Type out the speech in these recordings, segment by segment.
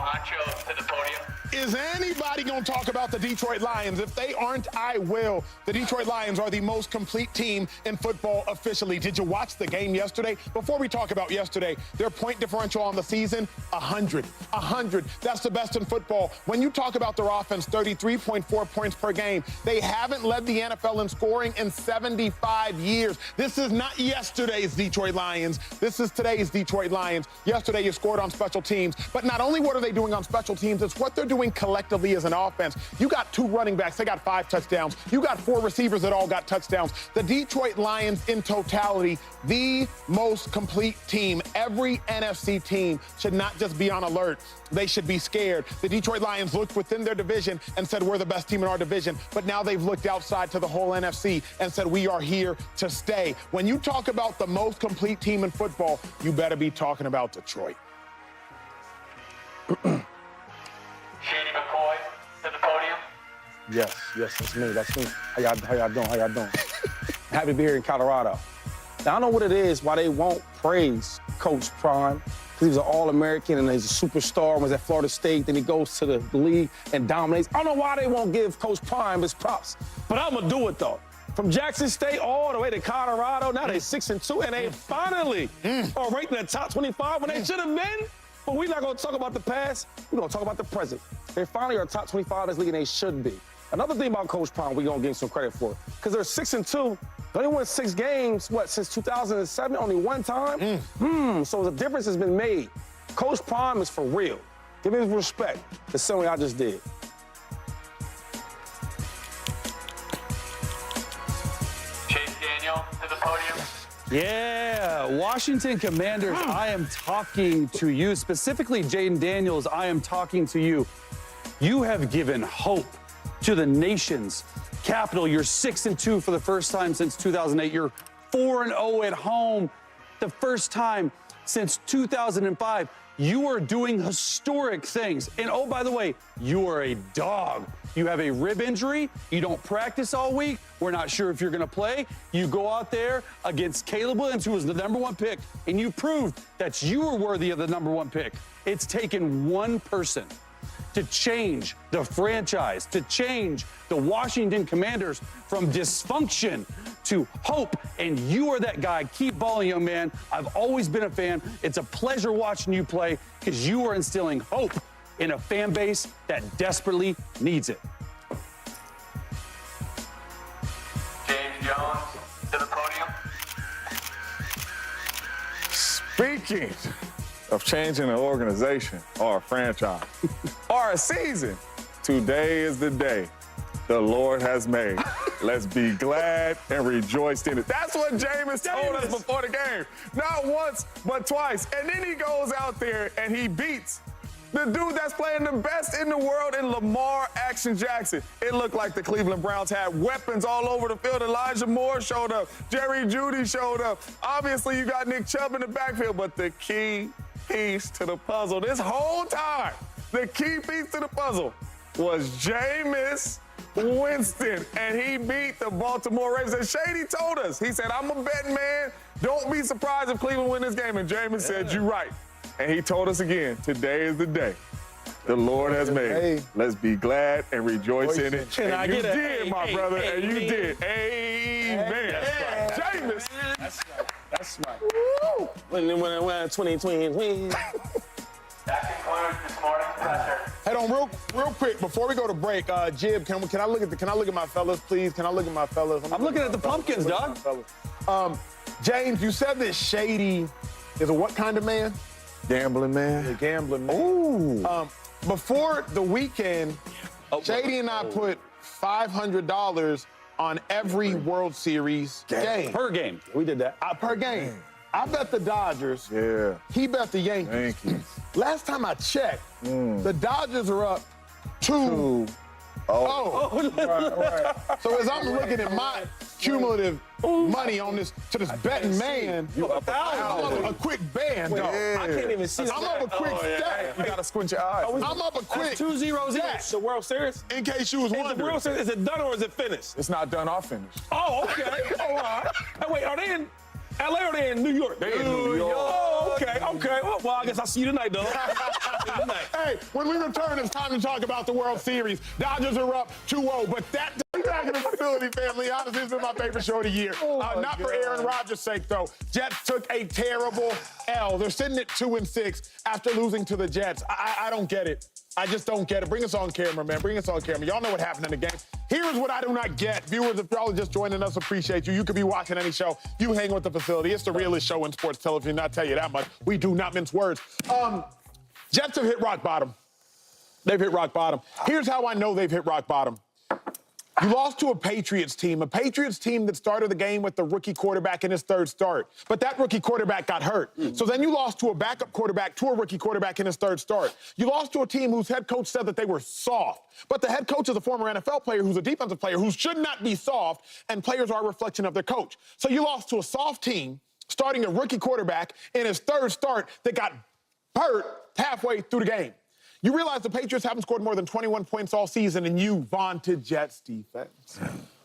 honcho to the podium. Is anybody going to talk about the Detroit Lions? If they aren't, I will. The Detroit Lions are the most complete team in football officially. Did you watch the game yesterday? Before we talk about yesterday, their point differential on the season, 100. 100. That's the best in football. When you talk about their offense, 33.4 points per game. They haven't led the NFL in scoring in 75 years. This is not yesterday's Detroit Lions. This is today's Detroit Lions. Yesterday, you scored on special teams. But not only what are they doing on special teams, it's what they're doing collectively as an offense. You got 2 running backs. They got 5 touchdowns. You got 4 receivers that all got touchdowns. The Detroit Lions in totality, the most complete team. Every NFC team should not just be on alert. They should be scared. The Detroit Lions looked within their division and said, we're the best team in our division. But now they've looked outside to the whole NFC and said, we are here to stay. When you talk about the most complete team in football, you better be talking about Detroit. Shady McCoy to the podium. Yes, that's me. How y'all doing? Happy to be here in Colorado. Now, I know what it is, why they won't praise Coach Prime, because he's an All-American and he's a superstar, was at Florida State, then he goes to the league and dominates. I don't know why they won't give Coach Prime his props, but I'm gonna do it, though. From Jackson State all the way to Colorado, now they're 6-2, and they finally are ranked in the top 25 when they should have been. But we're not going to talk about the past. We're going to talk about the present. They finally are top 25 in this league, and they should be. Another thing about Coach Prime, we're going to give him some credit for, because they're 6-2. They only won 6 games, since 2007, only 1 time? So the difference has been made. Coach Prime is for real. Give him his respect the same way I just did. Chase Daniel to the podium. Yeah, Washington Commanders, I am talking to you. Specifically, Jaden Daniels, I am talking to you. You have given hope to the nation's capital. You're 6-2 for the first time since 2008. You're 4-0 at home the first time since 2005. You are doing historic things. And oh, by the way, you are a dog. You have a rib injury. You don't practice all week. We're not sure if you're going to play. You go out there against Caleb Williams, who was the #1 pick, and you proved that you were worthy of the #1 pick. It's taken one person to change the franchise, to change the Washington Commanders from dysfunction to hope, and you are that guy. Keep balling, young man. I've always been a fan. It's a pleasure watching you play because you are instilling hope in a fan base that desperately needs it. James Jones to the podium. Speaking of changing an organization or a franchise or a season, today is the day the Lord has made. Let's be glad and rejoice in it. That's what Jameis told us before the game. Not once, but twice. And then he goes out there and he beats the dude that's playing the best in the world in Lamar Action Jackson. It looked like the Cleveland Browns had weapons all over the field. Elijah Moore showed up. Jerry Jeudy showed up. Obviously, you got Nick Chubb in the backfield, but the key piece to the puzzle this whole time, the key piece to the puzzle was Jameis Winston, and he beat the Baltimore Ravens. And Shady told us, he said, I'm a betting man. Don't be surprised if Cleveland win this game. And Jameis said, you're right. And he told us again, today is the day the Lord has made. Let's be glad and rejoice in it. And you did, my brother, and you did. Amen. Jameis. That's right. Woo! When 2020. That concludes this morning's presser. Head on real quick before we go to break. Jib, can I look at my fellas, please? Can I look at my fellas? I'm looking at the pumpkins, dog. James, you said that Shady is a what kind of man? Gambling man. A gambling man. Ooh. Before the weekend, Shady and I put $500 on every World Series game. Per game. We did that. Per game. I bet the Dodgers. Yeah. He bet the Yankees. Last time I checked, the Dodgers are up 2-0. Right. So as I'm looking at my cumulative money on this to this betting man, I'm up a quick band, dog. I can't even see. I'm up a quick stack. You gotta squint your eyes. I'm up a quick 2 zeros in. stack. It's the World Series? In case you was Is the wondering. World Series, is it done or is it finished? It's not done or finished. Oh, okay. All right. Hey, wait, are they in LA or are they in New York? They in New York. Oh, Okay. Well, I guess I'll see you tonight, though. Hey, when we return, it's time to talk about the World Series. Dodgers are up 2-0, but that back in the facility, family. Honestly, this is my favorite show of the year. Not for Aaron Rodgers' sake, though. Jets took a terrible L. They're sitting at 2-6 after losing to the Jets. I don't get it. I just don't get it. Bring us on camera, man. Bring us on camera. Y'all know what happened in the game. Here's what I do not get. Viewers, if y'all are just joining us, appreciate you. You could be watching any show. You hang with the facility. It's the realest show in sports television. I'll tell you that much. We do not mince words. Jets have hit rock bottom. They've hit rock bottom. Here's how I know they've hit rock bottom. You lost to a Patriots team that started the game with the rookie quarterback in his third start. But that rookie quarterback got hurt. So then you lost to a backup quarterback to a rookie quarterback in his third start. You lost to a team whose head coach said that they were soft. But the head coach is a former NFL player who's a defensive player who should not be soft, and players are a reflection of their coach. So you lost to a soft team starting a rookie quarterback in his third start that got hurt halfway through the game. You realize the Patriots haven't scored more than 21 points all season, and you vaunted Jets defense.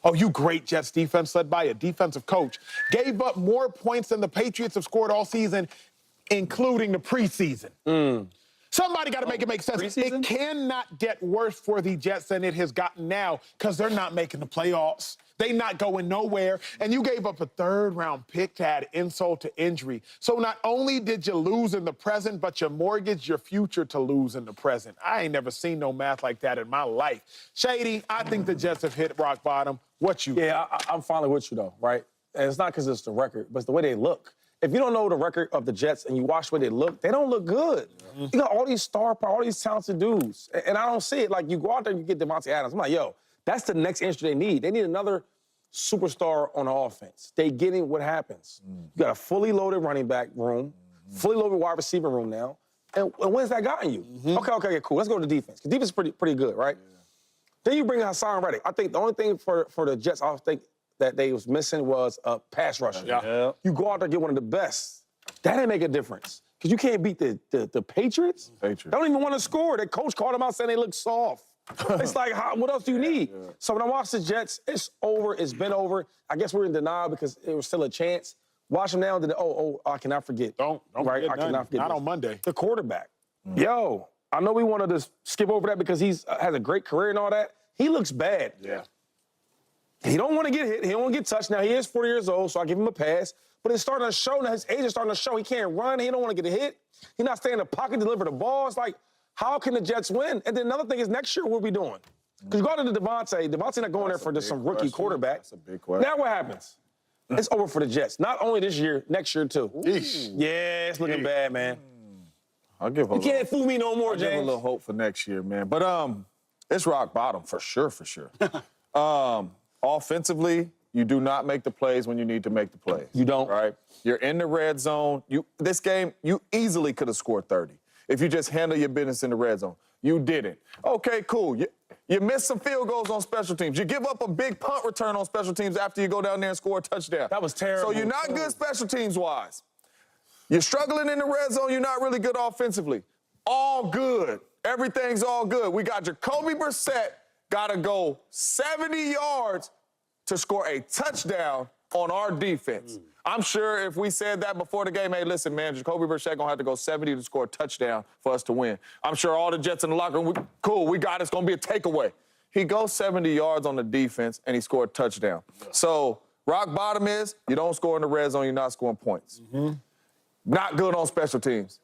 Oh, you great Jets defense led by a defensive coach. Gave up more points than the Patriots have scored all season, including the preseason. Somebody got to make it make sense. Preseason? It cannot get worse for the Jets than it has gotten now because they're not making the playoffs. They not going nowhere. And you gave up a third-round pick to add insult to injury. So not only did you lose in the present, but you mortgaged your future to lose in the present. I ain't never seen no math like that in my life. Shady, I think the Jets have hit rock bottom. What you? Yeah, I'm finally with you, though, right? And it's not because it's the record, but it's the way they look. If you don't know the record of the Jets and you watch the way they look, they don't look good. You got all these star power, all these talented dudes. And I don't see it. Like, you go out there and you get Devontae Adams. I'm like, yo, that's the next injury they need. They need another superstar on the offense. They getting what happens. You got a fully loaded running back room, fully loaded wide receiver room now. And when's that gotten you? Okay, cool. Let's go to defense. Because defense is pretty good, right? Then you bring Hassan Reddick. I think the only thing for the Jets, I think, that they was missing was a pass rusher. You go out there and get one of the best. That didn't make a difference. Because you can't beat the Patriots. They don't even want to score. Their coach called them out saying they look soft. It's like, what else do you need? So when I watch the Jets, it's over. It's been over. I guess we're in denial because it was still a chance. Watch them now. I cannot forget. Don't right? forget I cannot forget. Not this. on Monday. The quarterback. Yo, I know we wanted to skip over that because he's has a great career and all that. He looks bad. Yeah. He don't want to get hit. He don't want to get touched. Now, he is 40 years old, so I give him a pass. But it's starting to show now. His age is starting to show. He can't run. He don't want to get a hit. He's not staying in the pocket, deliver the ball. It's like, how can the Jets win? And then another thing is next year, what are we doing? Because you go to Devontae. Devontae not going there for just some rookie quarterback. That's a big question. Now what happens? It's over for the Jets. Not only this year, next year too. Yeah, it's looking bad, man. I'll give a You can't fool me no more, I'll give a James. little hope for next year, man. But it's rock bottom for sure. Offensively, you do not make the plays when you need to make the plays. You don't. Right? You're in the red zone. This game, you easily could have scored 30 if you just handle your business in the red zone. You didn't. Okay, cool. You missed some field goals on special teams. You give up a big punt return on special teams after you go down there and score a touchdown. That was terrible. So you're not good special teams-wise. You're struggling in the red zone. You're not really good offensively. All good. Everything's all good. We got Jacoby Brissett got to go 70 yards to score a touchdown on our defense. I'm sure if we said that before the game, hey, listen, man, Jacoby Brissett going to have to go 70 to score a touchdown for us to win. I'm sure all the Jets in the locker room, cool, we got it. It's going to be a takeaway. He goes 70 yards on the defense, and he scored a touchdown. So rock bottom is you don't score in the red zone, you're not scoring points. Not good on special teams.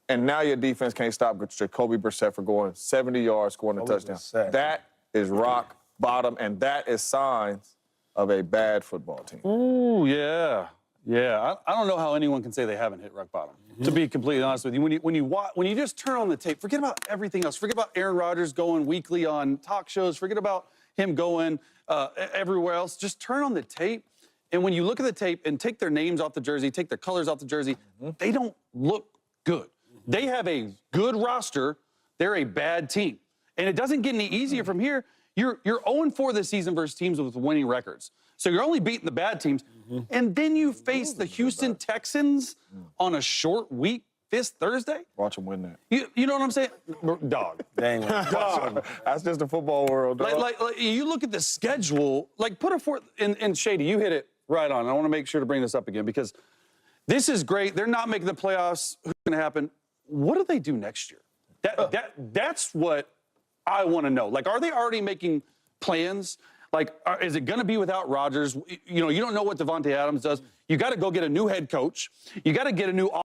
And now your defense can't stop Jacoby Brissett for going 70 yards, scoring a touchdown. That is rock bottom, and that is signs of a bad football team. Ooh, yeah. Yeah, I don't know how anyone can say they haven't hit rock bottom, to be completely honest with you. When you just turn on the tape, forget about everything else. Forget about Aaron Rodgers going weekly on talk shows. Forget about him going everywhere else. Just turn on the tape, and when you look at the tape and take their names off the jersey, take their colors off the jersey, they don't look good. They have a good roster. They're a bad team. And it doesn't get any easier from here. You're 0-4 this season versus teams with winning records. So you're only beating the bad teams. And then you face the Houston Texans on a short week this Thursday. Watch them win that. You know what I'm saying? Dog. Dang. Dog. That's just the football world, dog. Like you look at the schedule, like put it forth, and Shady, you hit it right on. I want to make sure to bring this up again because This is great. They're not making the playoffs. What's going to happen? What do they do next year? That's what I want to know. Like, are they already making plans? Like, is it going to be without Rodgers? You know, you don't know what Devontae Adams does. You got to go get a new head coach. You got to get a new